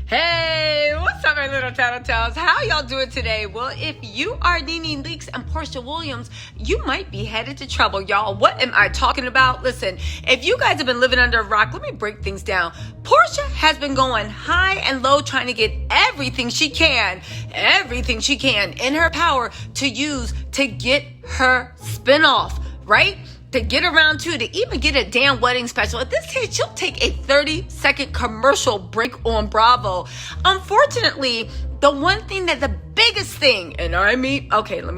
Hey, what's up, my little Tattle Tells? How y'all doing today? Well, if you are Nene Leaks and Porsha Williams, you might be headed to trouble, y'all. What am I talking about? Listen, if you guys have been living under a rock, let me break things down. Porsha has been going high and low trying to get everything she can in her power to use to get her spinoff, right? To get around to even get a damn wedding special. At this stage, she'll take a 30-second commercial break on Bravo. Unfortunately, the one thing that the biggest thing, let me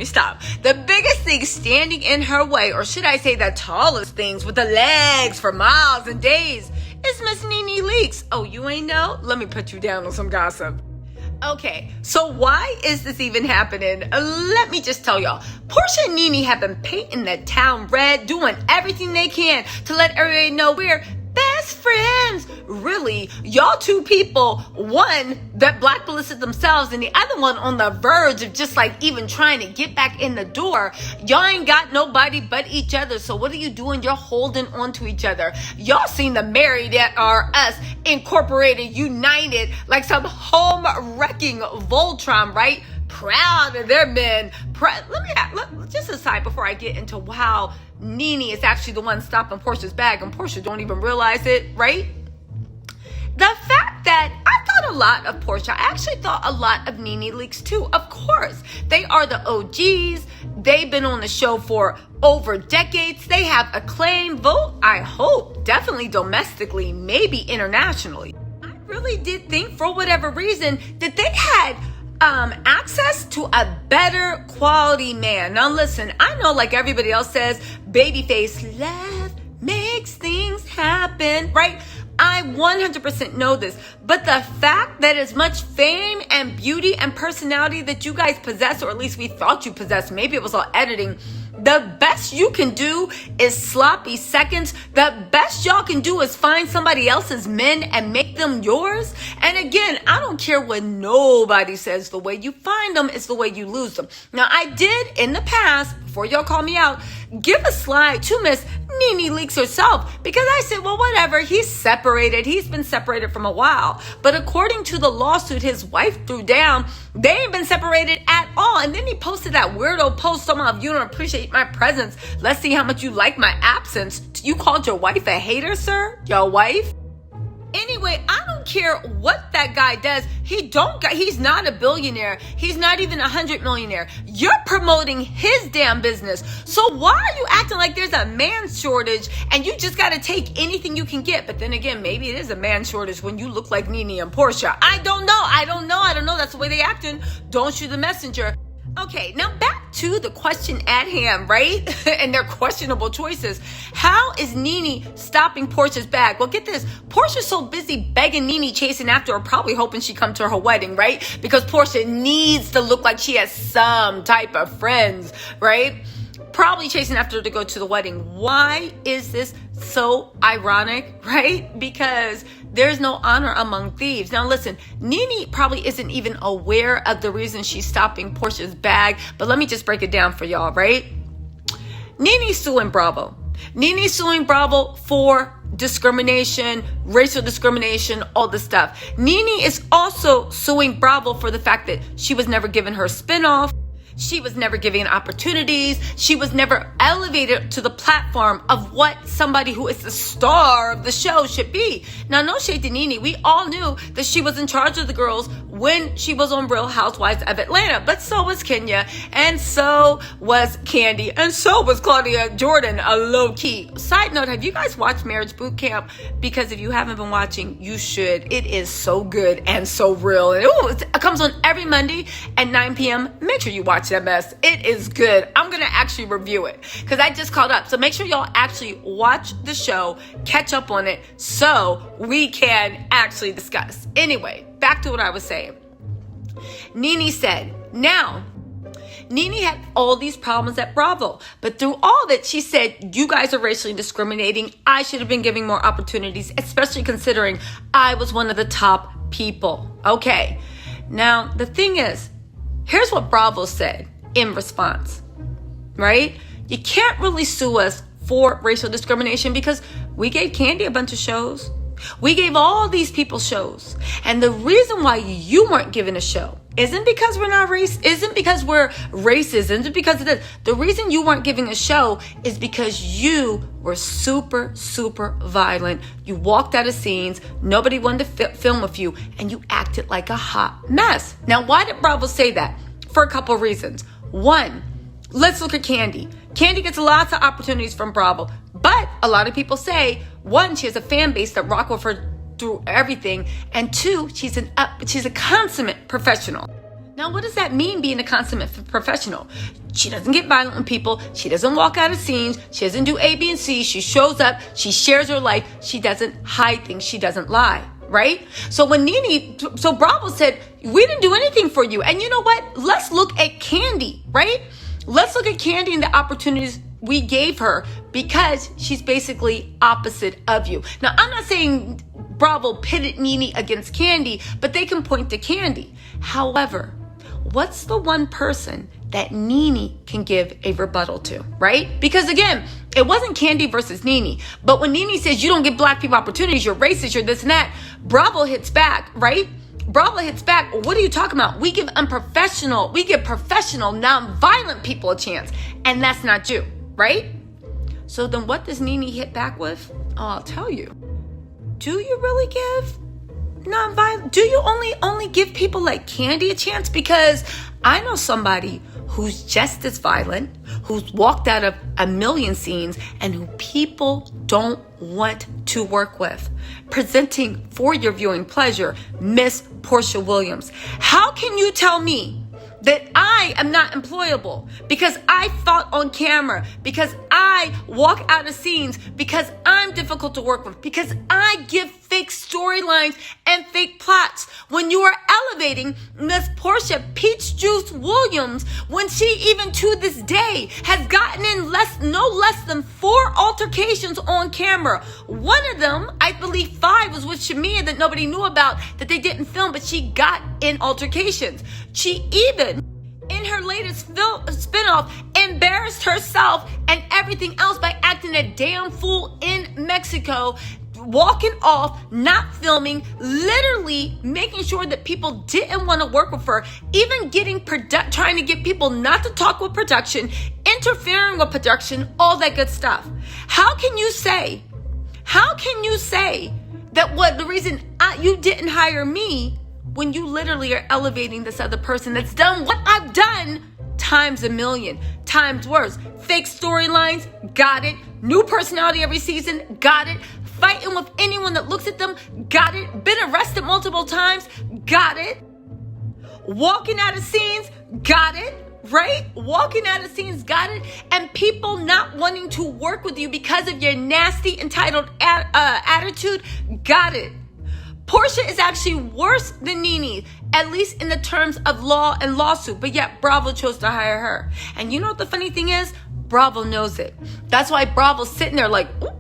stop. The biggest thing standing in her way, or should I say the tallest things with the legs for miles and days, is Miss Nene Leaks. Oh, you ain't know? Let me put you down on some gossip. Okay, so why is this even happening? Let me just tell y'all. Porsha and Nene have been painting the town red, doing everything they can to let everybody know we're best friends. Really, y'all two people, one that blacklisted themselves and the other one on the verge of just like even trying to get back in the door. Y'all ain't got nobody but each other. So what are you doing? You're holding on to each other. Y'all seen the Married at Are Us, Incorporated, United, like some home wrecking Voltron, right? Proud of their men. Just aside before I get into how Nene is actually the one stopping Porsha's bag and Porsha don't even realize it, right? The fact that I thought a lot of Porsha, I actually thought a lot of Nene Leaks too. Of course, they are the OGs. They've been on the show for over decades. They have acclaim, I hope, definitely domestically, maybe internationally. I really did think for whatever reason that they had access to a better quality man. Now listen, I know like everybody else says, babyface love makes things happen, right? I 100% know this, but the fact that as much fame and beauty and personality that you guys possess, or at least we thought you possessed, maybe it was all editing, the best you can do is sloppy seconds. The best y'all can do is find somebody else's men and make them yours. And again, I don't care what nobody says. The way you find them is the way you lose them. Now, I did in the past, before y'all call me out, give a slide to Miss Nene Leaks herself, because I said, well, whatever, he's separated. He's been separated from a while. But according to the lawsuit his wife threw down, they ain't been separated at all. And then he posted that weirdo post, some of you don't appreciate my presence. Let's see how much you like my absence. You called your wife a hater, sir? Your wife? Anyway, I don't care what that guy does. He's not a billionaire. He's not even 100 millionaire. You're promoting his damn business. So why are you acting like there's a man shortage and you just got to take anything you can get? But then again, maybe it is a man shortage when you look like Nene and Porsha. I don't know. That's the way they acting. Don't shoot the messenger. Okay, now back to the question at hand, right? And their questionable choices. How is Nene stopping Porsha's bag? Well, get this. Porsha's so busy begging Nene, chasing after her, probably hoping she come to her wedding, right? Because Porsha needs to look like she has some type of friends, right? Probably chasing after her to go to the wedding. Why is this so ironic, right? Because there's no honor among thieves. Now listen, Nene probably isn't even aware of the reason she's stopping Porsha's bag, but let me just break it down for y'all, right? Nene's suing Bravo. Nene's suing Bravo for discrimination, racial discrimination, all this stuff. Nene is also suing Bravo for the fact that she was never given her spinoff. She was never given opportunities. She was never elevated to the platform of what somebody who is the star of the show should be. Now, no shade to Nene. We all knew that she was in charge of the girls when she was on Real Housewives of Atlanta. But so was Kenya, and so was Candy, and so was Claudia Jordan, a low-key. Side note, have you guys watched Marriage Boot Camp? Because if you haven't been watching, you should. It is so good and so real. And it comes on every Monday at 9 p.m. Make sure you watch that mess. It is good. I'm going to actually review it because I just caught up. So make sure y'all actually watch the show, catch up on it so we can actually discuss. Anyway, back to what I was saying. Nene said, now, Nene had all these problems at Bravo, but through all that, she said, you guys are racially discriminating. I should have been giving more opportunities, especially considering I was one of the top people. Okay. Now, the thing is, here's what Bravo said in response, right? You can't really sue us for racial discrimination because we gave Candy a bunch of shows. We gave all these people shows. And the reason why you weren't given a show isn't because we're not isn't because we're racist, isn't because of this. The reason you weren't giving a show is because you were super, super violent. You walked out of scenes. Nobody wanted to film with you, and you acted like a hot mess. Now, why did Bravo say that? For a couple of reasons. One, let's look at Kandi. Kandi gets lots of opportunities from Bravo, but a lot of people say, one, she has a fan base that rock with her through everything, and two, she's a consummate professional. Now, what does that mean, being a consummate professional? She doesn't get violent with people. She doesn't walk out of scenes. She doesn't do A, B, and C. She shows up. She shares her life. She doesn't hide things. She doesn't lie, right? So so Bravo said, we didn't do anything for you. And you know what? Let's look at Kandi, right? Let's look at Kandi and the opportunities we gave her, because she's basically opposite of you. Now, I'm not saying Bravo pitted Nene against Kandi, but they can point to Kandi. However, what's the one person that Nene can give a rebuttal to, right? Because again, it wasn't Kandi versus Nene, but when Nene says you don't give black people opportunities, you're racist, you're this and that, Bravo hits back, right? Bravo hits back. What are you talking about? We give professional, non-violent people a chance, and that's not you, right? So then what does Nene hit back with? Oh, I'll tell you. Do you really give non-violent? Do you only give people like Kandi a chance? Because I know somebody who's just as violent, who's walked out of a million scenes, and who people don't want to work with. Presenting for your viewing pleasure, Miss Porsha Williams. How can you tell me that I am not employable because I fought on camera, because I walk out of scenes, because I'm difficult to work with, because I give fake storylines and fake plots, when you are elevating Miss Porsha Peach Juice Williams, when she even to this day has gotten in no less than 4 altercations on camera. One of them, I believe 5, was with Shamia that nobody knew about, that they didn't film, but she got in altercations. She even, in her latest spinoff, embarrassed herself and everything else by acting a damn fool in Mexico, walking off, not filming, literally making sure that people didn't want to work with her, even trying to get people not to talk with production, interfering with production, all that good stuff. How can you say that the reason you didn't hire me, when you literally are elevating this other person that's done what I've done times a million, times worse? Fake storylines, got it. New personality every season, got it. Fighting with anyone that looks at them, got it. Been arrested multiple times, got it. Walking out of scenes, got it. Right? Walking out of scenes, got it. And people not wanting to work with you because of your nasty, entitled attitude, got it. Porsha is actually worse than Nene, at least in the terms of law and lawsuit, but yet Bravo chose to hire her. And you know what the funny thing is? Bravo knows it. That's why Bravo's sitting there like, ooh,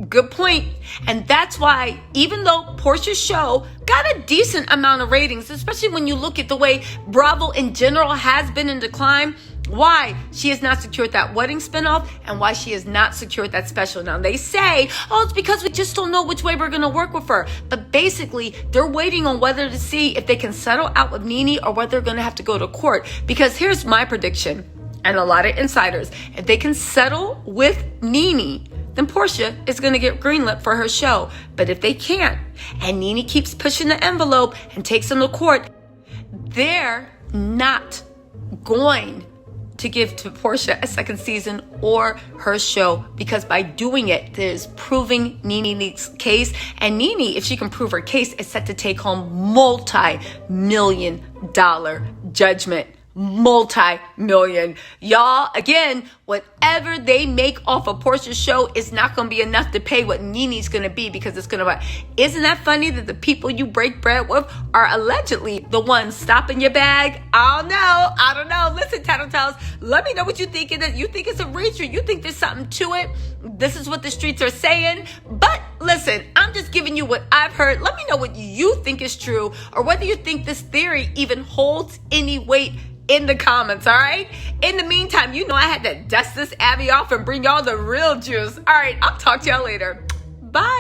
good point. And that's why, even though Porsha's show got a decent amount of ratings, especially when you look at the way Bravo in general has been in decline, why she has not secured that wedding spinoff and why she has not secured that special. Now they say, oh, it's because we just don't know which way we're going to work with her. But basically, they're waiting on whether to see if they can settle out with Nene or whether they're going to have to go to court. Because here's my prediction, and a lot of insiders, if they can settle with Nene, then Porsha is going to get greenlit for her show. But if they can't, and Nene keeps pushing the envelope and takes them to court, they're not going to give to Porsha a second season or her show, because by doing it, there's proving Nene Leaks' case. And Nene, if she can prove her case, is set to take home multi-million-dollar judgment. Multi-million. Y'all, again, whatever they make off of Porsha's show is not going to be enough to pay what Nene's going to be, because it's going to. Isn't that funny that the people you break bread with are allegedly the ones stopping your bag? I don't know. Listen, Tattle Tells, let me know what you think of it. You think it's a reach, or you think there's something to it? This is what the streets are saying. But listen, I'm just giving you what I've heard. Let me know what you think is true, or whether you think this theory even holds any weight in the comments, all right? In the meantime, you know I had to dust this Abby off and bring y'all the real juice. All right, I'll talk to y'all later. Bye.